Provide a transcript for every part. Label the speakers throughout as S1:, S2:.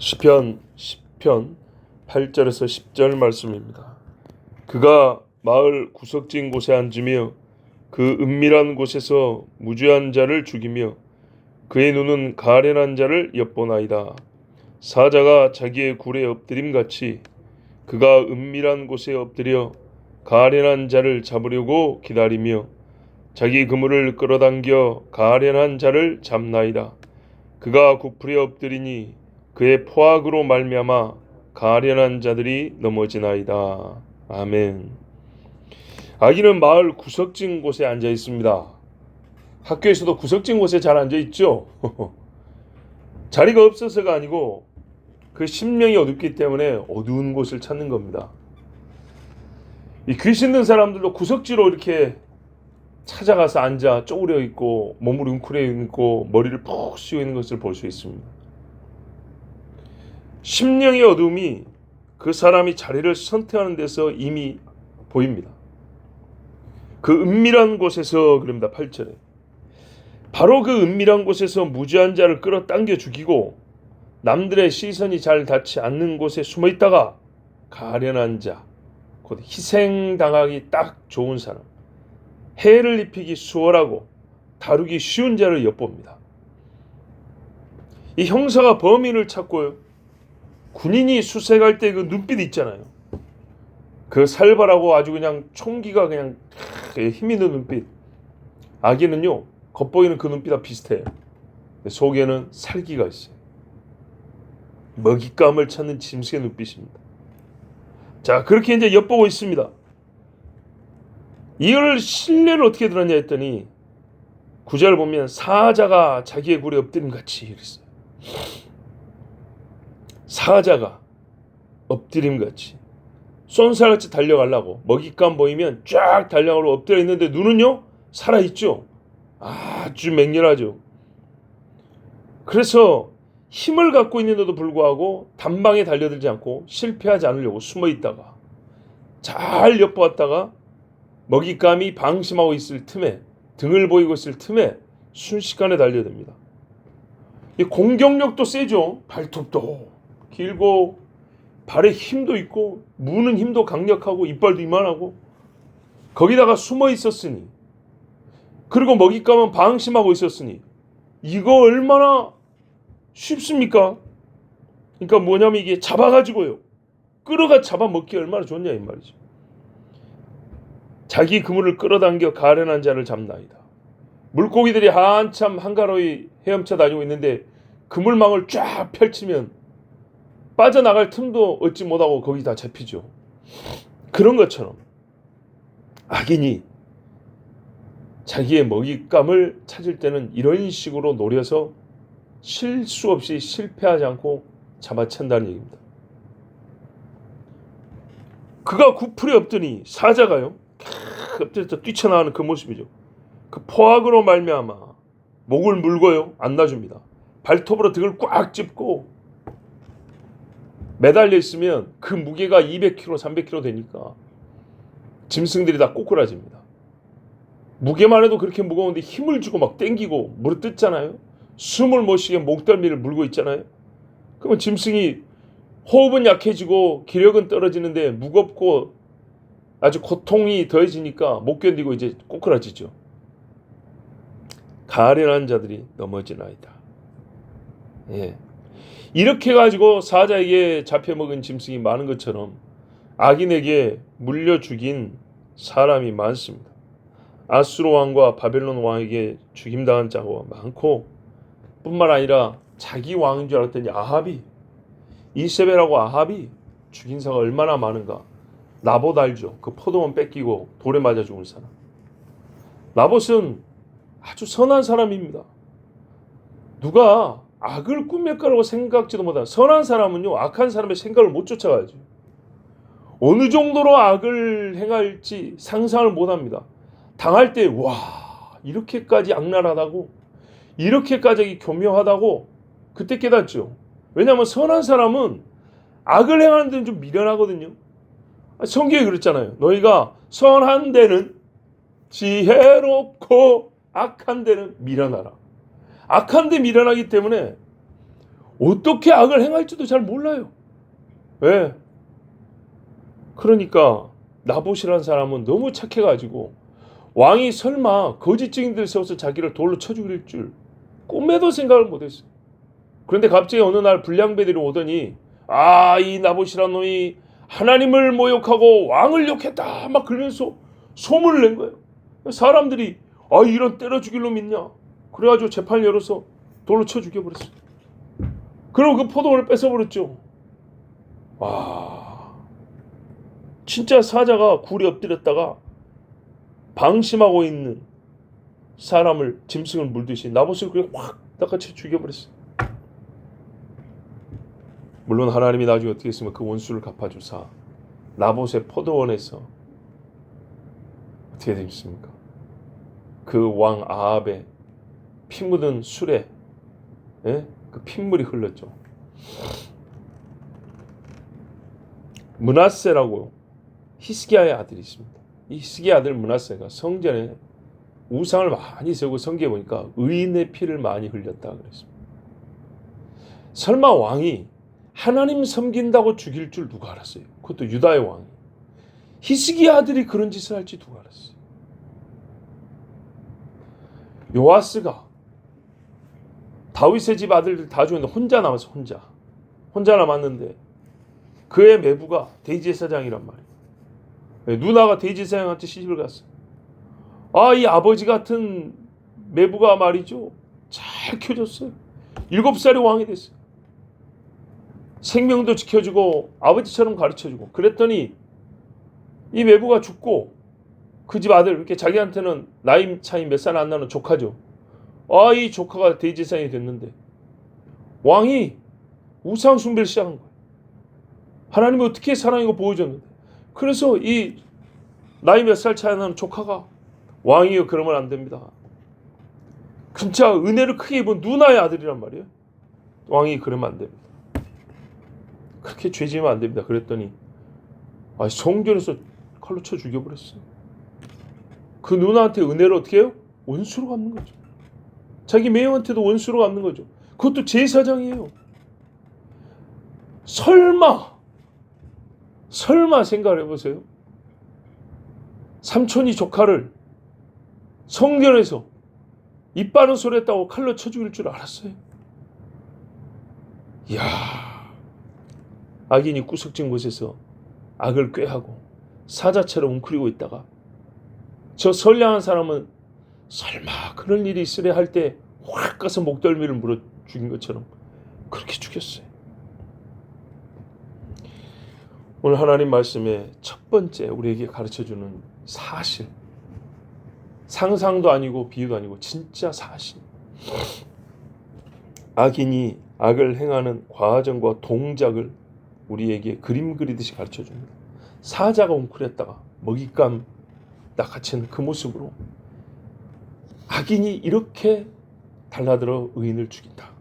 S1: 시편 10편 8절에서 10절 말씀입니다. 그가 마을 구석진 곳에 앉으며 그 은밀한 곳에서 무죄한 자를 죽이며 그의 눈은 가련한 자를 엿보나이다. 사자가 자기의 굴에 엎드림같이 그가 은밀한 곳에 엎드려 가련한 자를 잡으려고 기다리며 자기 그물을 끌어당겨 가련한 자를 잡나이다. 그가 구풀에 엎드리니 그의 포악으로 말미암아 가련한 자들이 넘어지나이다. 아멘. 아기는 마을 구석진 곳에 앉아 있습니다. 학교에서도 구석진 곳에 잘 앉아 있죠. 자리가 없어서가 아니고 그 심령이 어둡기 때문에 어두운 곳을 찾는 겁니다. 이 귀 씻는 사람들도 구석지로 이렇게 찾아가서 앉아 쪼그려 있고 몸을 웅크려 있고 머리를 푹 씌워 있는 것을 볼 수 있습니다. 심령의 어둠이 그 사람이 자리를 선택하는 데서 이미 보입니다. 그 은밀한 곳에서 그럽니다. 8절에 바로 그 은밀한 곳에서 무죄한 자를 끌어당겨 죽이고 남들의 시선이 잘 닿지 않는 곳에 숨어 있다가 가련한 자, 곧 희생당하기 딱 좋은 사람, 해를 입히기 수월하고 다루기 쉬운 자를 엿봅니다. 이 형사가 범인을 찾고요, 군인이 수색할 때 그 눈빛 있잖아요. 그 살벌하고 아주 그냥 총기가 그냥 힘 있는 눈빛. 아기는요, 겉보이는 그 눈빛과 비슷해요. 속에는 살기가 있어요. 먹잇감을 찾는 짐승의 눈빛입니다. 자, 그렇게 이제 엿보고 있습니다. 이걸 신뢰를 어떻게 들었냐 했더니 9절 보면 사자가 자기의 굴에 엎드림같이 이랬어요. 사자가 엎드림같이 쏜살같이 달려가려고 먹잇감 보이면 쫙 달려가려고 엎드려 있는데 눈은요 살아있죠. 아주 맹렬하죠. 그래서 힘을 갖고 있는데도 불구하고 단방에 달려들지 않고 실패하지 않으려고 숨어 있다가 잘 엿보았다가 먹잇감이 방심하고 있을 틈에 등을 보이고 있을 틈에 순식간에 달려듭니다. 이 공격력도 세죠. 발톱도 길고 발에 힘도 있고 무는 힘도 강력하고 이빨도 이만하고 거기다가 숨어 있었으니 그리고 먹잇감은 방심하고 있었으니 이거 얼마나 쉽습니까? 그러니까 뭐냐면 이게 잡아가지고요 끌어가 잡아먹기 얼마나 좋냐 이 말이죠. 자기 그물을 끌어당겨 가련한 자를 잡나이다. 물고기들이 한참 한가로이 헤엄쳐 다니고 있는데 그물망을 쫙 펼치면 빠져나갈 틈도 얻지 못하고 거기 다 잡히죠. 그런 것처럼 악인이 자기의 먹잇감을 찾을 때는 이런 식으로 노려서 실수 없이 실패하지 않고 잡아챈다는 얘기입니다. 그가 구풀에 엎드니 사자가요 엎드려서 뛰쳐나가는 그 모습이죠. 그 포악으로 말미암아 목을 물고요 안 놔줍니다. 발톱으로 등을 꽉 짚고 매달려 있으면 그 무게가 200kg, 300kg 되니까 짐승들이 다 꼬꾸라집니다. 무게만 해도 그렇게 무거운데 힘을 주고 막 땡기고 물어뜯잖아요. 숨을 못 쉬게 목덜미를 물고 있잖아요. 그러면 짐승이 호흡은 약해지고 기력은 떨어지는데 무겁고 아주 고통이 더해지니까 못 견디고 이제 꼬꾸라지죠. 가련한 자들이 넘어지나이다. 예. 이렇게 가지고 사자에게 잡혀먹은 짐승이 많은 것처럼 악인에게 물려 죽인 사람이 많습니다. 아수르 왕과 바벨론 왕에게 죽임당한 자가 많고 뿐만 아니라 자기 왕인 줄 알았더니 아합이 이세벨하고 아합이 죽인 사가 얼마나 많은가. 나봇 알죠? 그 포도원 뺏기고 돌에 맞아 죽은 사람. 나봇은 아주 선한 사람입니다. 누가 악을 꿈에 거라고 생각지도 못한 선한 사람은요 악한 사람의 생각을 못 쫓아가죠. 어느 정도로 악을 행할지 상상을 못합니다. 당할 때 와 이렇게까지 악랄하다고 이렇게까지 교묘하다고 그때 깨닫죠. 왜냐하면 선한 사람은 악을 행하는 데는 좀 미련하거든요. 성경에 그랬잖아요. 너희가 선한 데는 지혜롭고 악한 데는 미련하라. 악한 데 미련하기 때문에 어떻게 악을 행할지도 잘 몰라요. 왜? 그러니까 나봇이라는 사람은 너무 착해가지고 왕이 설마 거짓 증인들 세워서 자기를 돌로 쳐 죽일 줄 꿈에도 생각을 못했어요. 그런데 갑자기 어느 날 불량배들이 오더니 이 나봇이라는 놈이 하나님을 모욕하고 왕을 욕했다 막 그러면서 소문을 낸 거예요. 사람들이 이런 때려 죽일 놈 있냐. 그래가지고 재판을 열어서 돌로 쳐 죽여버렸어요. 그리고 그 포도원을 뺏어버렸죠. 진짜 사자가 굴에 엎드렸다가 방심하고 있는 사람을 짐승을 물듯이 나봇을 그냥 확 낚아채 죽여버렸어요. 물론 하나님이 나중에 어떻게 했으면 그 원수를 갚아주사 나봇의 포도원에서 어떻게 되셨습니까? 그 왕 아합의 피 묻은 술에 그 핏물이 흘렀죠. 므낫세라고 히스기야의 아들이 있습니다. 이 히스기야 아들 므낫세가 성전에 우상을 많이 세우고 성경에 보니까 의인의 피를 많이 흘렸다 그랬습니다. 설마 왕이 하나님 섬긴다고 죽일 줄 누가 알았어요? 그것도 유다의 왕이. 히스기야 아들이 그런 짓을 할지 누가 알았어요? 요아스가 다윗의 집 아들들 다 죽였는데 혼자 남았어. 혼자 남았는데 그의 매부가 대제사장이란 말이에요. 누나가 대제사장한테 시집을 갔어. 이 아버지 같은 매부가 말이죠. 잘 키워줬어요. 7살에 왕이 됐어요. 생명도 지켜주고 아버지처럼 가르쳐주고. 그랬더니 이 매부가 죽고 그 집 아들, 이렇게 자기한테는 나이 차이 몇 살 안 나는 조카죠. 이 조카가 대제사장이 됐는데 왕이 우상 숭배를 시작한 거예요. 하나님이 어떻게 사랑이고 보여줬는데. 그래서 이 나이 몇 살 차이 나는 조카가 왕이요, 그러면 안 됩니다. 진짜 은혜를 크게 입은 누나의 아들이란 말이에요. 왕이 그러면 안 됩니다. 그렇게 죄 지으면 안 됩니다. 그랬더니 성전에서 칼로 쳐 죽여버렸어요. 그 누나한테 은혜를 어떻게 해요? 원수로 갚는 거죠. 자기 매형한테도 원수로 갚는 거죠. 그것도 제사장이에요. 설마 생각을 해보세요. 삼촌이 조카를 성전에서 입 바른 소리 했다고 칼로 쳐 죽일 줄 알았어요. 이야, 악인이 구석진 곳에서 악을 꾀하고 사자처럼 웅크리고 있다가 저 선량한 사람은 설마 그런 일이 있으려 할 때 확 가서 목덜미를 물어 죽인 것처럼 그렇게 죽였어요. 오늘 하나님 말씀의 첫 번째 우리에게 가르쳐주는 사실, 상상도 아니고 비유도 아니고 진짜 사실, 악인이 악을 행하는 과정과 동작을 우리에게 그림 그리듯이 가르쳐줍니다. 사자가 웅크렸다가 먹잇감 낚아채는 그 모습으로 악인이 이렇게 달라들어 의인을 죽인다.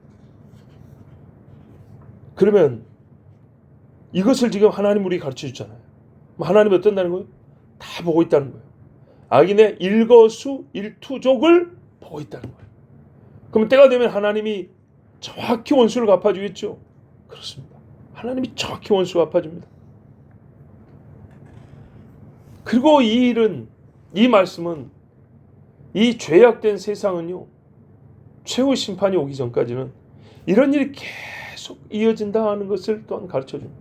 S1: 그러면 이것을 지금 하나님 우리 가르쳐 주잖아요. 하나님이 어떤다는 거예요? 다 보고 있다는 거예요. 악인의 일거수일투족을 보고 있다는 거예요. 그러면 때가 되면 하나님이 정확히 원수를 갚아주겠죠? 그렇습니다. 하나님이 정확히 원수 갚아줍니다. 그리고 이 말씀은 이 죄악된 세상은요, 최후 심판이 오기 전까지는 이런 일이 계속 이어진다 하는 것을 또한 가르쳐줍니다.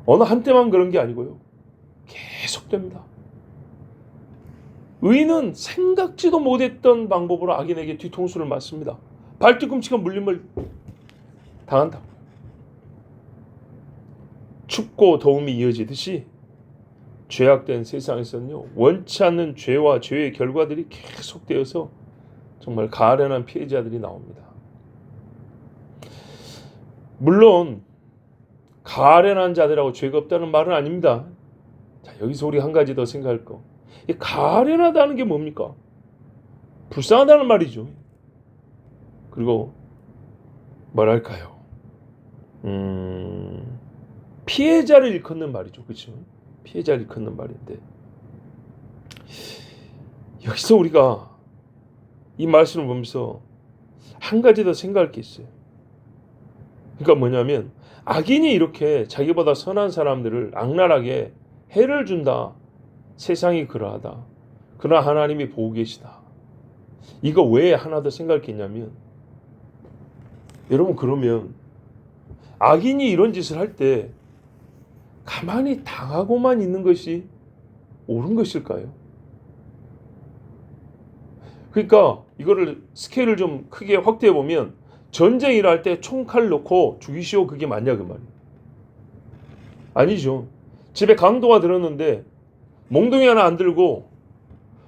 S1: 어느 한때만 그런 게 아니고요, 계속됩니다. 의인은 생각지도 못했던 방법으로 악인에게 뒤통수를 맞습니다. 발뒤꿈치가 물림을 당한다. 춥고 더움이 이어지듯이 죄악된 세상에서는요, 원치 않는 죄와 죄의 결과들이 계속되어서 정말 가련한 피해자들이 나옵니다. 물론 가련한 자들하고 죄가 없다는 말은 아닙니다. 자, 여기서 우리 한 가지 더 생각할 거. 이 가련하다는 게 뭡니까? 불쌍하다는 말이죠. 그리고 뭐랄까요? 피해자를 일컫는 말이죠. 그렇죠? 피해자를 일컫는 말인데, 여기서 우리가 이 말씀을 보면서 한 가지 더 생각할 게 있어요. 그러니까 뭐냐면 악인이 이렇게 자기보다 선한 사람들을 악랄하게 해를 준다. 세상이 그러하다. 그러나 하나님이 보고 계시다. 이거 왜 하나 더 생각했냐면, 여러분 그러면 악인이 이런 짓을 할 때 가만히 당하고만 있는 것이 옳은 것일까요? 그러니까 이거를 스케일을 좀 크게 확대해 보면, 전쟁을 할 때 총칼 놓고 죽이시오, 그게 맞냐 그 말이에요. 아니죠. 집에 강도가 들었는데 몽둥이 하나 안 들고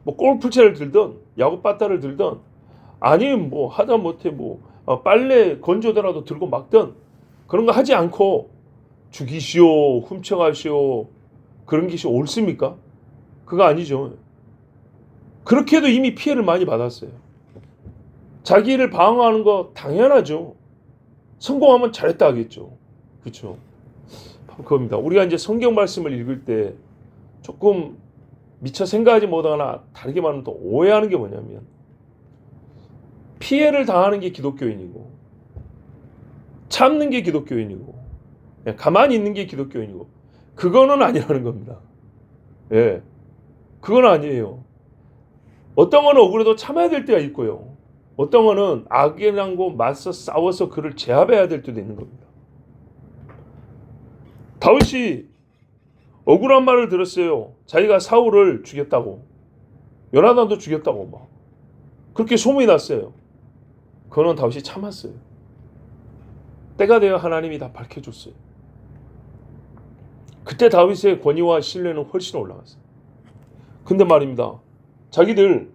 S1: 뭐 골프채를 들던 야구 빠따를 들던, 아니면 뭐 하다못해 뭐 빨래 건조대라도 들고 막던, 그런 거 하지 않고 죽이시오, 훔쳐가시오, 그런 것이 옳습니까? 그거 아니죠. 그렇게 해도 이미 피해를 많이 받았어요. 자기를 방어하는 거 당연하죠. 성공하면 잘했다 하겠죠. 그렇죠. 그겁니다. 우리가 이제 성경 말씀을 읽을 때 조금 미처 생각하지 못하거나 다르게 말하면 또 오해하는 게 뭐냐면, 피해를 당하는 게 기독교인이고 참는 게 기독교인이고 그냥 가만히 있는 게 기독교인이고, 그거는 아니라는 겁니다. 예, 그건 아니에요. 어떤 거는 억울해도 참아야 될 때가 있고요. 어떤 거는 악이랑고 맞서 싸워서 그를 제압해야 될 때도 있는 겁니다. 다윗이 억울한 말을 들었어요. 자기가 사울을 죽였다고, 요나단도 죽였다고 막 그렇게 소문이 났어요. 그거는 다윗이 참았어요. 때가 되어 하나님이 다 밝혀줬어요. 그때 다윗의 권위와 신뢰는 훨씬 올라갔어요. 근데 말입니다, 자기들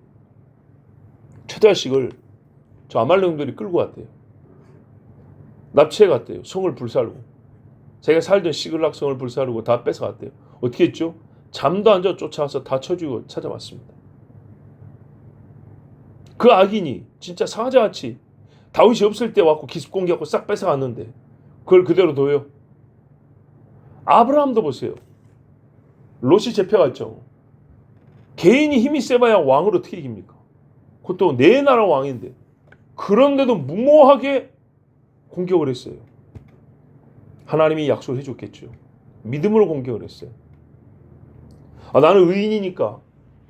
S1: 최다식을 저 아말렉들이 끌고 갔대요. 납치해 갔대요. 성을 불사르고, 자기가 살던 시글락 성을 불사르고 다 뺏어갔대요. 어떻게 했죠? 잠도 안 자 쫓아와서 다 쳐주고 찾아왔습니다. 그 악인이 진짜 사자같이 다윗이 없을 때 왔고 기습 공격하고 싹 뺏어갔는데 그걸 그대로 둬요? 아브라함도 보세요. 롯이 잡혀갔죠. 개인이 힘이 세봐야 왕을 어떻게 이깁니까? 그것도 내 나라 왕인데. 그런데도 무모하게 공격을 했어요. 하나님이 약속해 줬겠죠. 믿음으로 공격을 했어요. 나는 의인이니까,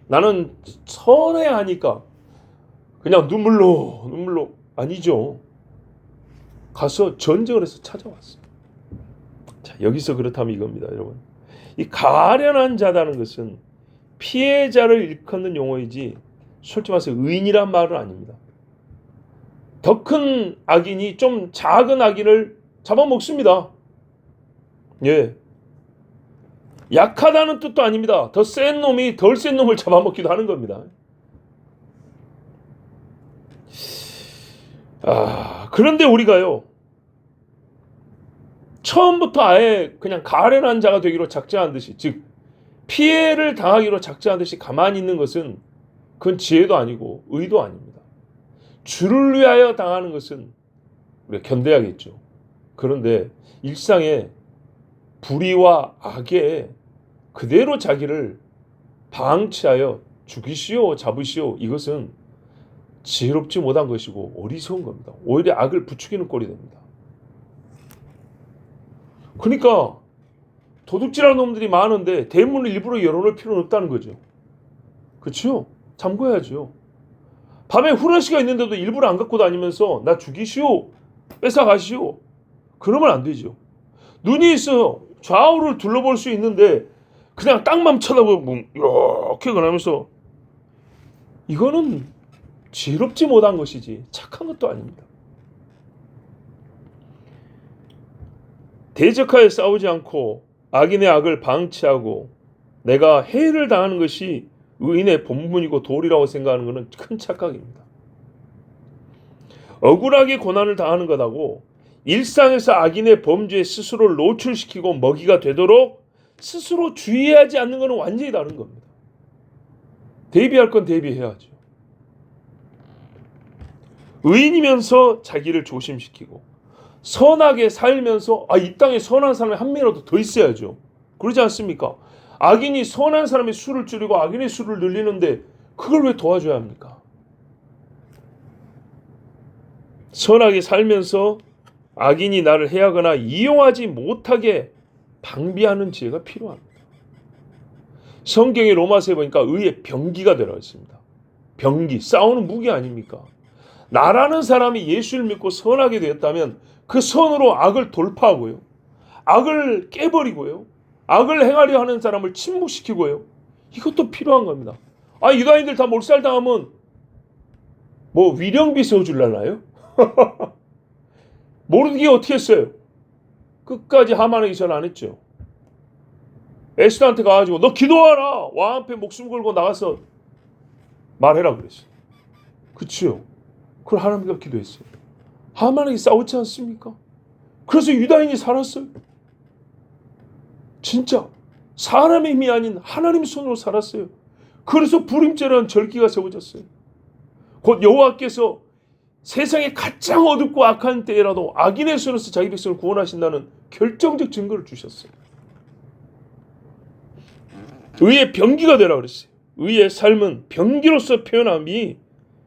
S1: 나는 선해야 하니까 그냥 눈물로. 아니죠. 가서 전쟁을 해서 찾아왔어요. 자, 여기서 그렇다면 이겁니다, 여러분. 이 가련한 자다는 것은 피해자를 일컫는 용어이지 솔직히 말해서 의인이란 말은 아닙니다. 더 큰 악인이 좀 작은 악인을 잡아먹습니다. 예. 약하다는 뜻도 아닙니다. 더 센 놈이 덜 센 놈을 잡아먹기도 하는 겁니다. 그런데 우리가요, 처음부터 아예 그냥 가련한 자가 되기로 작정한 듯이, 즉 피해를 당하기로 작정한 듯이 가만히 있는 것은 그건 지혜도 아니고 의도 아닙니다. 주를 위하여 당하는 것은 우리가 견뎌야겠죠. 그런데 일상의 불의와 악에 그대로 자기를 방치하여 죽이시오, 잡으시오, 이것은 지혜롭지 못한 것이고 어리석은 겁니다. 오히려 악을 부추기는 꼴이 됩니다. 그러니까 도둑질하는 놈들이 많은데 대문을 일부러 열어놓을 필요는 없다는 거죠. 그렇죠? 잠궈야죠. 밤에 후레쉬가 있는데도 일부러 안 갖고 다니면서 나 죽이시오, 뺏어가시오, 그러면 안 되죠. 눈이 있어 좌우를 둘러볼 수 있는데 그냥 땅만 쳐다보고 이렇게 그러면서, 이거는 지혜롭지 못한 것이지 착한 것도 아닙니다. 대적하여 싸우지 않고 악인의 악을 방치하고 내가 해를 당하는 것이 의인의 본분이고 도리라고 생각하는 것은 큰 착각입니다. 억울하게 고난을 당하는 것하고 일상에서 악인의 범죄에 스스로를 노출시키고 먹이가 되도록 스스로 주의하지 않는 것은 완전히 다른 겁니다. 대비할 건 대비해야죠. 의인이면서 자기를 조심시키고 선하게 살면서 이 땅에 선한 사람이 한 명이라도 더 있어야죠. 그러지 않습니까? 악인이 선한 사람의 수를 줄이고 악인의 수를 늘리는데 그걸 왜 도와줘야 합니까? 선하게 살면서 악인이 나를 해하거나 이용하지 못하게 방비하는 지혜가 필요합니다. 성경의 로마서에 보니까 의의 병기가 되어 있습니다. 병기, 싸우는 무기 아닙니까? 나라는 사람이 예수를 믿고 선하게 되었다면 그 선으로 악을 돌파하고요. 악을 깨버리고요. 악을 행하려 하는 사람을 침묵시키고요. 이것도 필요한 겁니다. 유다인들 다 몰살당하면 뭐 위령비 세워줄라나요? 모르게 어떻게 했어요? 끝까지 하만에게 전 안 했죠. 에스더한테 가가지고 너 기도하라. 왕 앞에 목숨 걸고 나가서 말해라 그랬어요. 그치요? 그걸 하나님께 기도했어요. 하만에게 싸웠지 않습니까? 그래서 유다인이 살았어요. 진짜 사람의 힘이 아닌 하나님의 손으로 살았어요. 그래서 불임죄라는 절기가 세워졌어요. 곧 여호와께서 세상에 가장 어둡고 악한 때라도 악인의 손에서 자기 백성을 구원하신다는 결정적 증거를 주셨어요. 의의 병기가 되라 그랬어요. 의의 삶은 병기로서 표현함이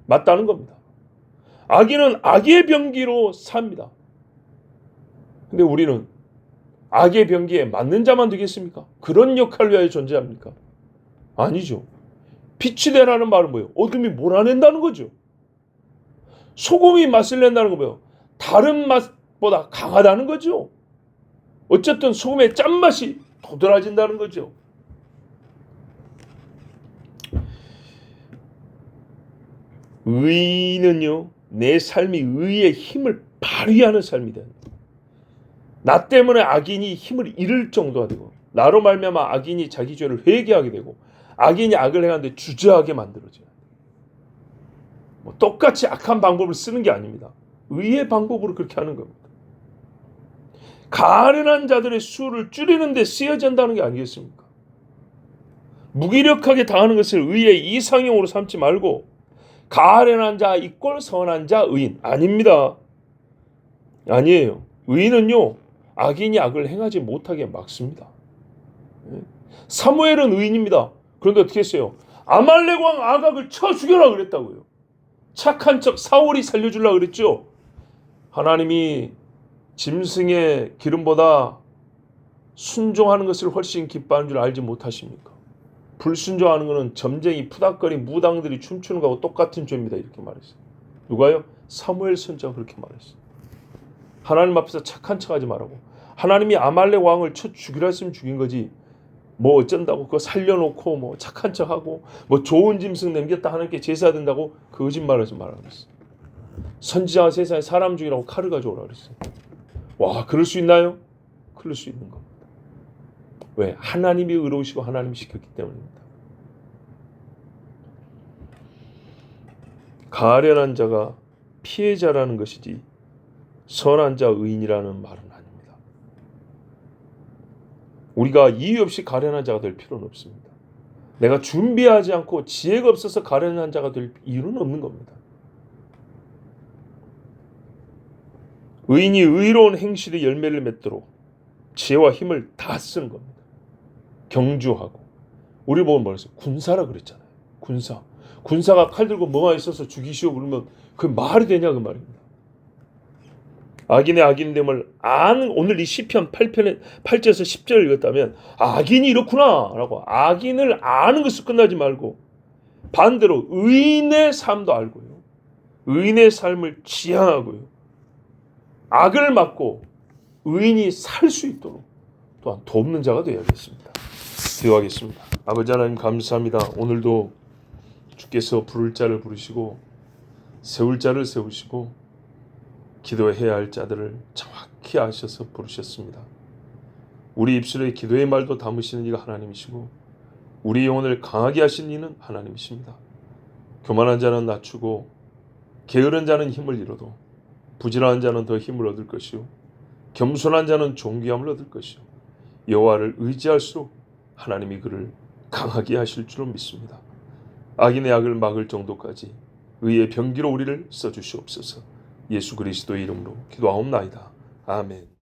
S1: 맞다는 겁니다. 악인은 악의 병기로 삽니다. 근데 우리는 악의 병기에 맞는 자만 되겠습니까? 그런 역할을 위하여 존재합니까? 아니죠. 빛이 되라는 말은 뭐예요? 어둠이 몰아낸다는 거죠. 소금이 맛을 낸다는 건 뭐예요? 다른 맛보다 강하다는 거죠. 어쨌든 소금의 짠맛이 도드라진다는 거죠. 의인은요, 내 삶이 의의 힘을 발휘하는 삶이 됩니다. 나 때문에 악인이 힘을 잃을 정도가 되고, 나로 말미암아 악인이 자기 죄를 회개하게 되고, 악인이 악을 행하는데 주저하게 만들어져요. 똑같이 악한 방법을 쓰는 게 아닙니다. 의의 방법으로 그렇게 하는 겁니다. 가련한 자들의 수를 줄이는 데 쓰여진다는 게 아니겠습니까? 무기력하게 당하는 것을 의의 이상형으로 삼지 말고 가련한 자 이꼴 선한 자 의인 아닙니다. 아니에요. 의인은요, 악인이 악을 행하지 못하게 막습니다. 사무엘은 의인입니다. 그런데 어떻게 했어요? 아말렉 왕 아각을 쳐 죽여라 그랬다고요. 착한 척 사울이 살려주려고 그랬죠. 하나님이 짐승의 기름보다 순종하는 것을 훨씬 기뻐하는 줄 알지 못하십니까? 불순종하는 것은 점쟁이 푸닥거리 무당들이 춤추는 거하고 똑같은 죄입니다. 이렇게 말했어요. 누가요? 사무엘 선지자가 그렇게 말했어요. 하나님 앞에서 착한 척하지 말라고. 하나님이 아말렉 왕을 쳐 죽이라 했으면 죽인 거지. 뭐 어쩐다고 그거 살려놓고 뭐 착한 척하고 뭐 좋은 짐승 남겼다 하나님께 제사된다고 거짓말하지 말라고 그랬어요. 선지자가 세상에 사람 죽이라고 칼을 가져오라 그랬어요. 와, 그럴 수 있나요? 그럴 수 있는 겁니다. 왜? 하나님이 의로우시고 하나님이 시켰기 때문입니다. 가련한 자가 피해자라는 것이지 선한 자 의인이라는 말은 아닙니다. 우리가 이유 없이 가련한 자가 될 필요는 없습니다. 내가 준비하지 않고 지혜가 없어서 가련한 자가 될 이유는 없는 겁니다. 의인이 의로운 행실의 열매를 맺도록 지혜와 힘을 다 쓰는 겁니다. 경주하고. 우리 보면 뭐랬어요? 군사라 그랬잖아요. 군사. 군사가 칼 들고 뭐가 있어서 죽이시오 그러면 그 말이 되냐 그 말입니다. 악인의 악인됨을 아는, 오늘 이 시편 8절에서 10절을 읽었다면 악인이 이렇구나 라고 악인을 아는 것을 끝나지 말고 반대로 의인의 삶도 알고요. 의인의 삶을 지향하고요. 악을 막고 의인이 살 수 있도록 또한 돕는 자가 되어야겠습니다. 기도하겠습니다. 아버지 하나님 감사합니다. 오늘도 주께서 부를 자를 부르시고 세울 자를 세우시고 기도해야 할 자들을 정확히 아셔서 부르셨습니다. 우리 입술에 기도의 말도 담으시는 이가 하나님이시고 우리 영혼을 강하게 하신 이는 하나님이십니다. 교만한 자는 낮추고 게으른 자는 힘을 잃어도 부지런한 자는 더 힘을 얻을 것이요 겸손한 자는 존귀함을 얻을 것이요 여호와를 의지할수록 하나님이 그를 강하게 하실 줄로 믿습니다. 악인의 악을 막을 정도까지 의의 병기로 우리를 써주시옵소서. 예수 그리스도의 이름으로 기도하옵나이다. 아멘.